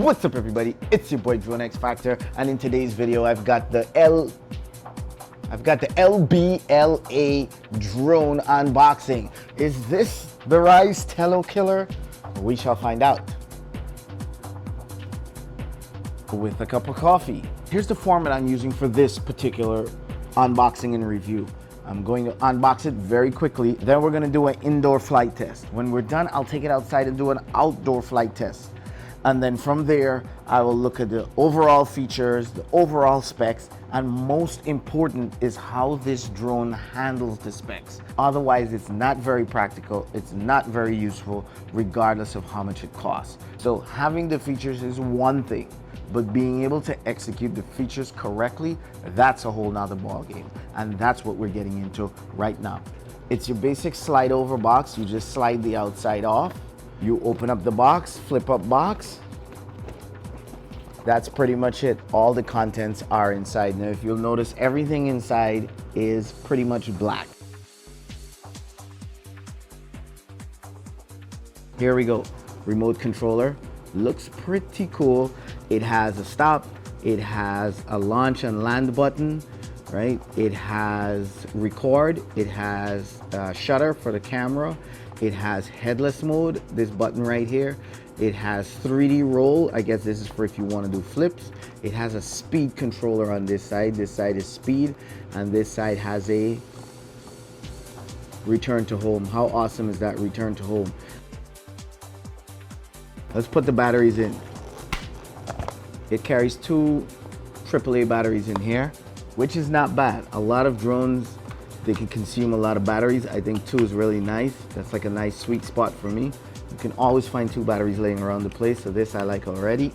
What's up, everybody? It's your boy Drone X Factor, and in today's video I've got the LBLA drone unboxing. Is this the Rise Tello killer? We shall find out with a cup of coffee. Here's the format I'm using for this particular unboxing and review. I'm going to unbox it very quickly, then we're going to do an indoor flight test. When we're done, I'll take it outside and do an outdoor flight test. And then from there, I will look at the overall features, the overall specs, and most important is how this drone handles the specs. Otherwise, it's not very practical, it's not very useful, regardless of how much it costs. So having the features is one thing, but being able to execute the features correctly, that's a whole nother ball game. And that's what we're getting into right now. It's your basic slide over box. You just slide the outside off. You open up the box, flip up box. That's pretty much it. All the contents are inside. Now, if you'll notice, everything inside is pretty much black. Here we go. Remote controller. Looks pretty cool. It has a stop. It has a launch and land button, right? It has record. It has shutter for the camera. It has headless mode, this button right here. It has 3D roll. I guess this is for if you want to do flips. It has a speed controller on this side. This side is speed, and this side has a return to home. How awesome is that, return to home? Let's put the batteries in. It carries two AAA batteries in here, which is not bad. A lot of drones, they can consume a lot of batteries. I think two is really nice. That's like a nice sweet spot for me. You can always find two batteries laying around the place, so this I like already.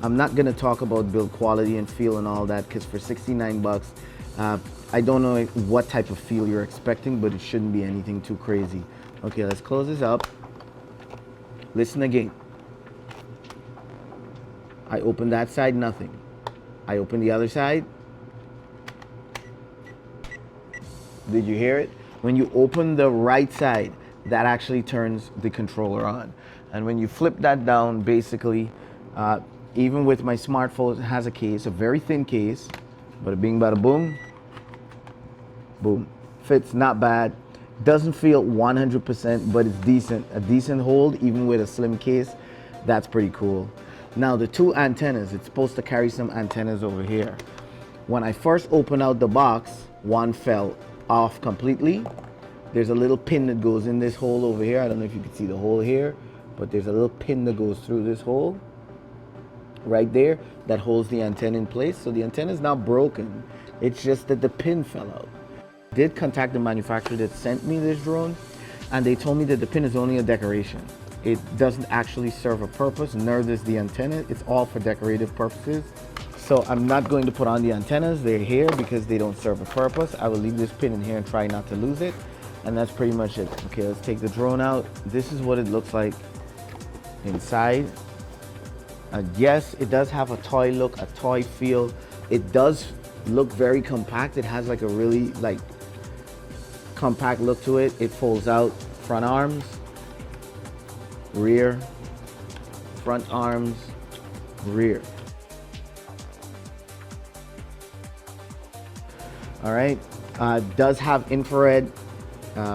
I'm not gonna talk about build quality and feel and all that, because for 69 bucks, I don't know what type of feel you're expecting, but it shouldn't be anything too crazy. Okay, let's close this up. Listen again. I open that side, nothing. I open the other side. Did you hear it? When you open the right side, that actually turns the controller on. And when you flip that down, basically, even with my smartphone, it has a case, a very thin case, bada bing, bada boom, boom. Fits not bad. Doesn't feel 100%, but it's decent. A decent hold, even with a slim case. That's pretty cool. Now the two antennas, it's supposed to carry some antennas over here. When I first opened out the box, one fell off completely. There's a little pin that goes in this hole over here. I don't know if you can see the hole here, but there's a little pin that goes through this hole right there that holds the antenna in place. So the antenna is not broken. It's just that the pin fell out. I did contact the manufacturer that sent me this drone, and they told me that the pin is only a decoration. It doesn't actually serve a purpose, nor does the antenna. It's all for decorative purposes. So I'm not going to put on the antennas. They're here because they don't serve a purpose. I will leave this pin in here and try not to lose it. And that's pretty much it. Okay, let's take the drone out. This is what it looks like inside. Yes, it does have a toy look, a toy feel. It does look very compact. It has like a really like compact look to it. It folds out, front arms, rear, front arms, rear. All right, does have infrared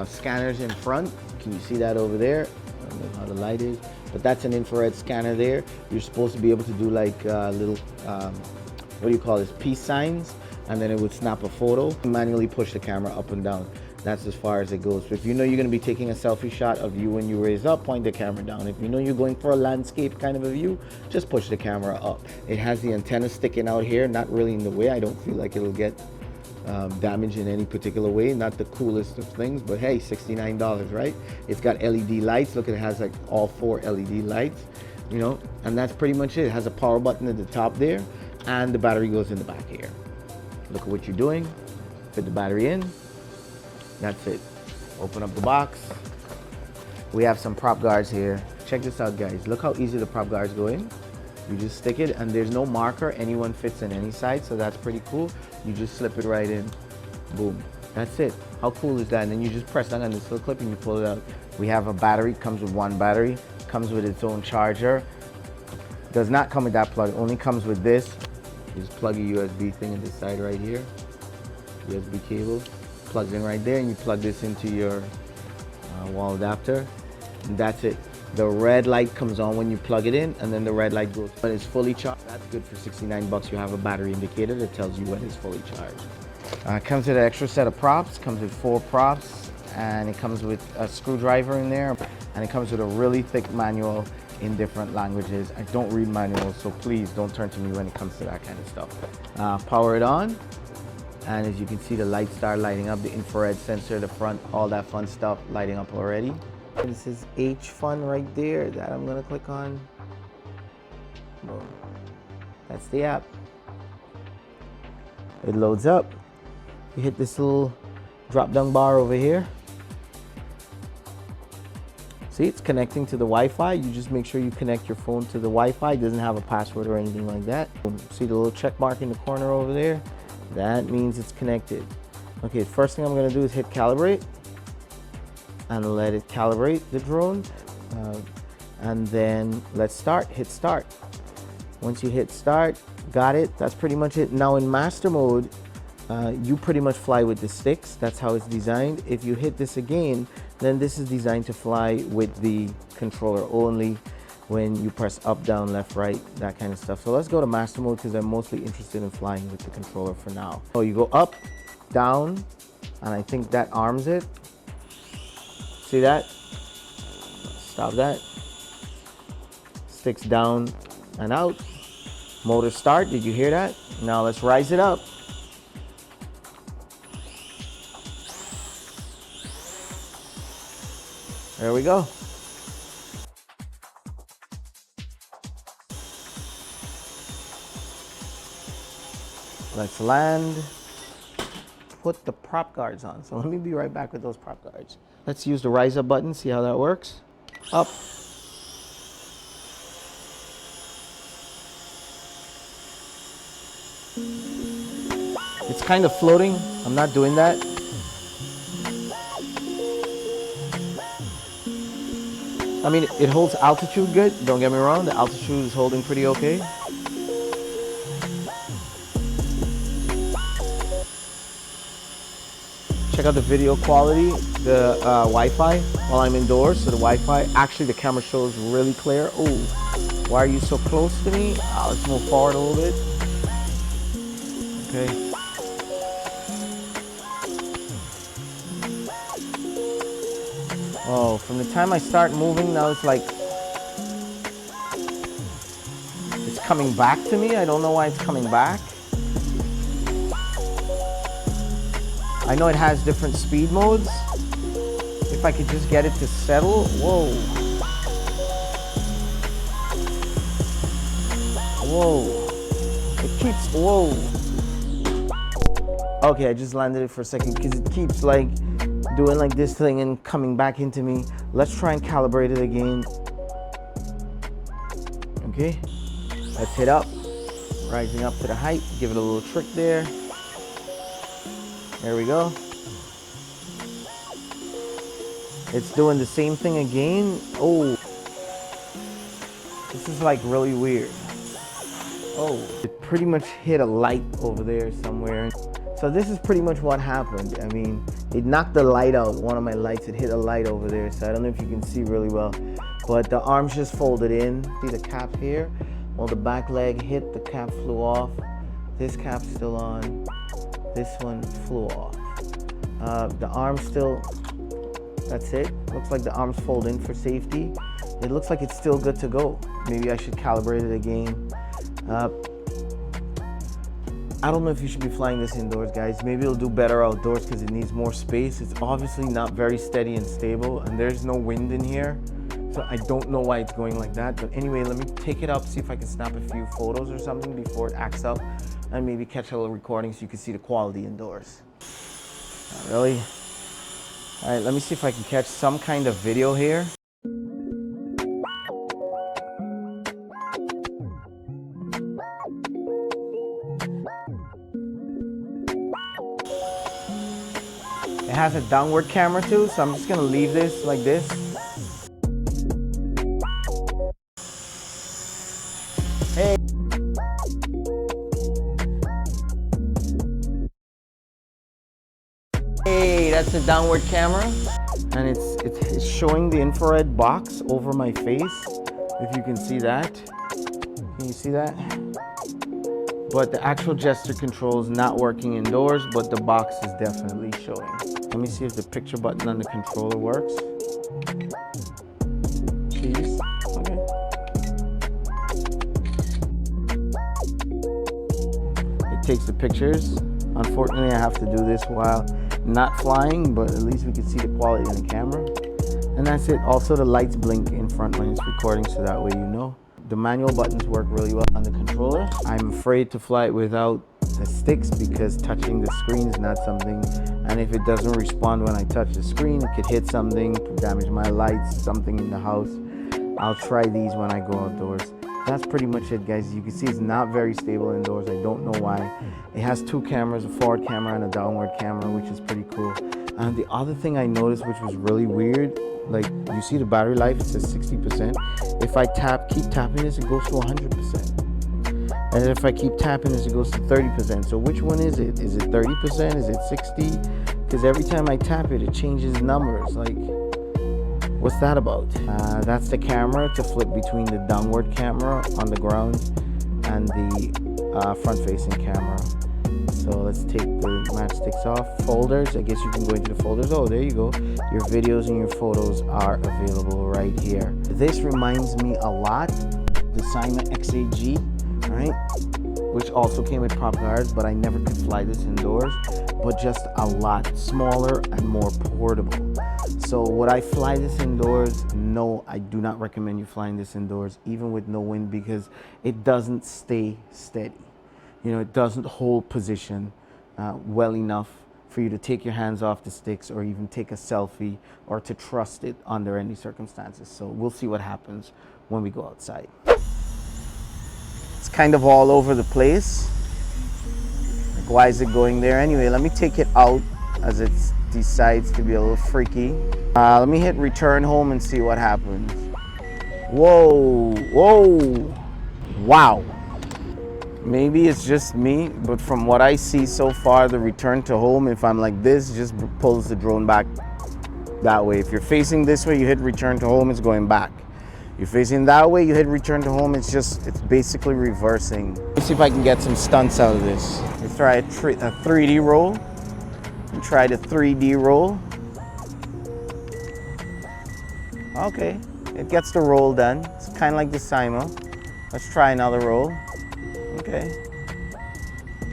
scanners in front. Can you see that over there? I don't know how the light is, but that's an infrared scanner there. You're supposed to be able to do like little, what do you call this, peace signs, and then it would snap a photo. Manually push the camera up and down. That's as far as it goes. So if you know you're gonna be taking a selfie shot of you when you raise up, point the camera down. If you know you're going for a landscape kind of a view, just push the camera up. It has the antenna sticking out here, not really in the way. I don't feel like it'll get damage in any particular way. Not the coolest of things, but hey, $69, right? It's got LED lights. Look, it has like all 4 LED lights, you know, and that's pretty much it. It has a power button at the top there, and the battery goes in the back here. Look at what you're doing. Fit the battery in. That's it. Open up the box. We have some prop guards here. Check this out, guys. Look how easy the prop guards go in. You just stick it, and there's no marker. Anyone fits in any side, so that's pretty cool. You just slip it right in. Boom. That's it. How cool is that? And then you just press down on this little clip and you pull it out. We have a battery. Comes with one battery. Comes with its own charger. Does not come with that plug. It only comes with this. You just plug a USB thing in this side right here. USB cable. Plugs in right there, and you plug this into your wall adapter. And that's it. The red light comes on when you plug it in, and then the red light goes. When it's fully charged, that's good for 69 bucks. You have a battery indicator that tells you when it's fully charged. It comes with an extra set of props. Comes with 4 props, and it comes with a screwdriver in there, and it comes with a really thick manual in different languages. I don't read manuals, so please don't turn to me when it comes to that kind of stuff. Power it on, and as you can see, the lights start lighting up. The infrared sensor, the front, all that fun stuff lighting up already. This is H Fun right there that I'm gonna click on. Boom. That's the app. It loads up. You hit this little drop down bar over here. See, it's connecting to the Wi-Fi. You just make sure you connect your phone to the Wi-Fi. It doesn't have a password or anything like that. See the little check mark in the corner over there? That means it's connected. Okay, first thing I'm gonna do is hit calibrate and let it calibrate the drone. And then let's start, hit start. Once you hit start, got it, that's pretty much it. Now in master mode, you pretty much fly with the sticks. That's how it's designed. If you hit this again, then this is designed to fly with the controller only when you press up, down, left, right, that kind of stuff. So let's go to master mode because I'm mostly interested in flying with the controller for now. So you go up, down, and I think that arms it. See that? Stop that. Sticks down and out. Motor start, did you hear that? Now let's rise it up. There we go. Let's land. Put the prop guards on. So let me be right back with those prop guards. Let's use the rise up button, see how that works. Up. It's kind of floating. I'm not doing that. I mean, it holds altitude good. Don't get me wrong, the altitude is holding pretty okay. Check out the video quality, the Wi-Fi while I'm indoors. So the Wi-Fi, actually the camera shows really clear. Oh, why are you so close to me? Let's move forward a little bit. Okay. Oh, from the time I start moving, now it's like, it's coming back to me. I don't know why it's coming back. I know it has different speed modes. If I could just get it to settle, whoa. Whoa, it keeps, whoa. Okay, I just landed it for a second because it keeps like doing like this thing and coming back into me. Let's try and calibrate it again. Okay, let's hit up, rising up to the height, give it a little trick there. There we go. It's doing the same thing again. Oh, this is like really weird. Oh, it pretty much hit a light over there somewhere. So this is pretty much what happened. I mean, it knocked the light out, one of my lights, it hit a light over there. So I don't know if you can see really well, but the arms just folded in. See the cap here? Well, the back leg hit, the cap flew off. This cap's still on. This one flew off. The arms still, that's it. Looks like the arms fold in for safety. It looks like it's still good to go. Maybe I should calibrate it again. I don't know if you should be flying this indoors, guys. Maybe it'll do better outdoors because it needs more space. It's obviously not very steady and stable, and there's no wind in here. So I don't know why it's going like that. But anyway, let me take it up, see if I can snap a few photos or something before it acts up, and maybe catch a little recording so you can see the quality indoors. Not really. All right, let me see if I can catch some kind of video here. It has a downward camera too, so I'm just gonna leave this like this. that's a downward camera, and it's showing the infrared box over my face. If you can see that, can you see that? But the actual gesture control is not working indoors, but the box is definitely showing. Let me see if the picture button on the controller works. Please. Okay. It takes the pictures. Unfortunately, I have to do this while not flying, but at least we can see the quality in the camera. And that's it. Also, the lights blink in front when it's recording, so that way you know. The manual buttons work really well on the controller. I'm afraid to fly it without the sticks because touching the screen is not something, and if it doesn't respond when I touch the screen, it could hit something, damage my lights, something in the house. I'll try these when I go outdoors. That's pretty much it, guys. You can see it's not very stable indoors. I don't know why. It has two cameras, a forward camera and a downward camera, which is pretty cool. And the other thing I noticed, which was really weird, like you see the battery life, it says 60%. If I keep tapping this, it goes to 100%. And if I keep tapping this, it goes to 30%. So which one is it? Is it 30%? Is it 60? Because every time I tap it, it changes numbers. Like, what's that about? That's the camera to flip between the downward camera on the ground and the front-facing camera. So let's take the matchsticks off. Folders, I guess you can go into the folders. Oh, there you go. Your videos and your photos are available right here. This reminds me a lot the Cyma XAG, right? Which also came with prop guards, but I never could fly this indoors, but just a lot smaller and more portable. So would I fly this indoors? No, I do not recommend you flying this indoors, even with no wind, because it doesn't stay steady. You know, it doesn't hold position well enough for you to take your hands off the sticks or even take a selfie or to trust it under any circumstances. So we'll see what happens when we go outside. It's kind of all over the place. Like, why is it going there? Anyway, let me take it out as it decides to be a little freaky. Let me hit return home and see what happens. Whoa, whoa, wow. Maybe it's just me, but from what I see so far, the return to home, if I'm like this, just pulls the drone back that way. If you're facing this way, you hit return to home, it's going back. You're facing that way, you hit return to home, it's basically reversing. Let's see if I can get some stunts out of this. Let's try a 3D roll. Try the 3D roll. Okay, it gets the roll done. It's kind of like the Cyma. Let's try another roll.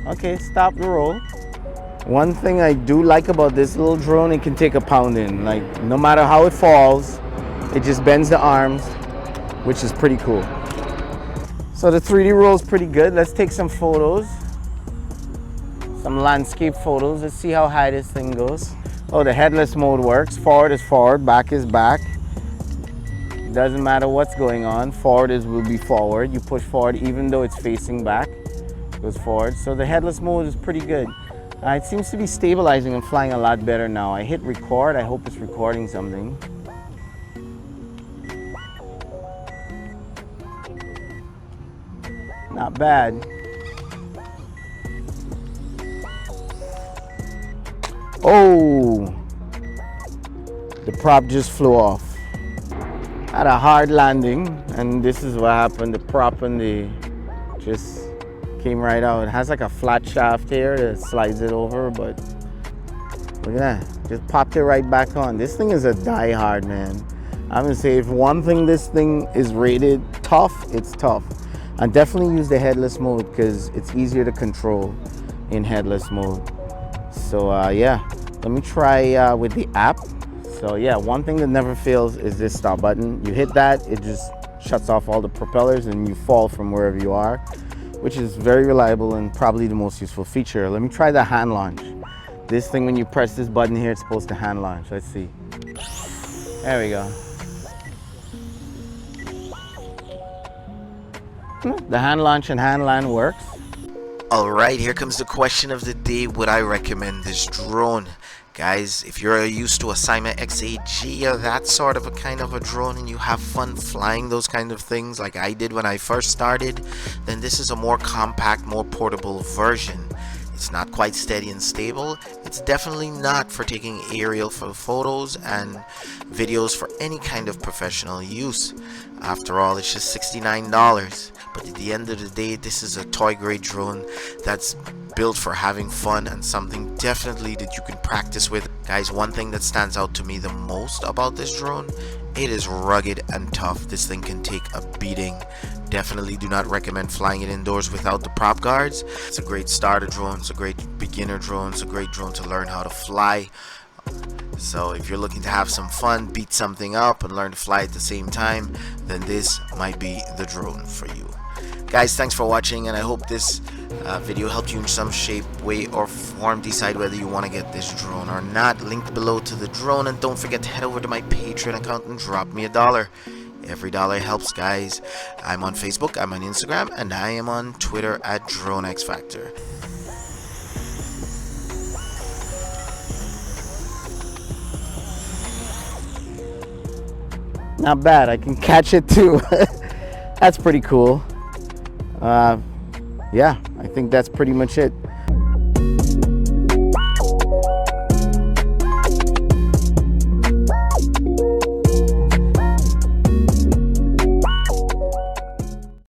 Okay, stop the roll. One thing I do like about this little drone, it can take a pounding. Like, no matter how it falls, it just bends the arms, which is pretty cool. So the 3D roll is pretty good. Let's take some photos. Some landscape photos. Let's see how high this thing goes. Oh, the headless mode works. Forward is forward, back is back. Doesn't matter what's going on. Forward will be forward. You push forward even though it's facing back. It goes forward. So the headless mode is pretty good. It seems to be stabilizing and flying a lot better now. I hit record. I hope it's recording something. Not bad. Oh, the prop just flew off. Had a hard landing, and this is what happened. The prop and the just came right out. It has like a flat shaft here that slides it over, but look at that. Just popped it right back on. This thing is a die-hard, man. I'm gonna say if one thing this thing is rated tough, it's tough. I definitely use the headless mode because it's easier to control in headless mode. So yeah, let me try with the app. So yeah, one thing that never fails is this stop button. You hit that, it just shuts off all the propellers and you fall from wherever you are, which is very reliable and probably the most useful feature. Let me try the hand launch. This thing, when you press this button here, it's supposed to hand launch. Let's see. There we go. The hand launch and hand land works. Alright, here comes the question of the day. Would I recommend this drone? Guys, if you're used to a Cyma XAG or that sort of a kind of a drone and you have fun flying those kind of things like I did when I first started, then this is a more compact, more portable version. It's not quite steady and stable. It's definitely not for taking aerial photos and videos for any kind of professional use. After all, it's just $69. But at the end of the day, this is a toy grade drone that's built for having fun and something definitely that you can practice with. Guys, one thing that stands out to me the most about this drone, it is rugged and tough. This thing can take a beating. Definitely do not recommend flying it indoors without the prop guards. It's a great starter drone, it's a great beginner drone, it's a great drone to learn how to fly. So if you're looking to have some fun, beat something up and learn to fly at the same time, then this might be the drone for you. Guys, thanks for watching, and I hope this video helped you in some shape, way, or form decide whether you want to get this drone or not. Linked below to the drone, and don't forget to head over to my Patreon account and drop me $1. Every dollar helps, guys. I'm on Facebook, I'm on Instagram, and I am on Twitter at DroneXFactor. Not bad. I can catch it too. That's pretty cool. Yeah, I think that's pretty much it.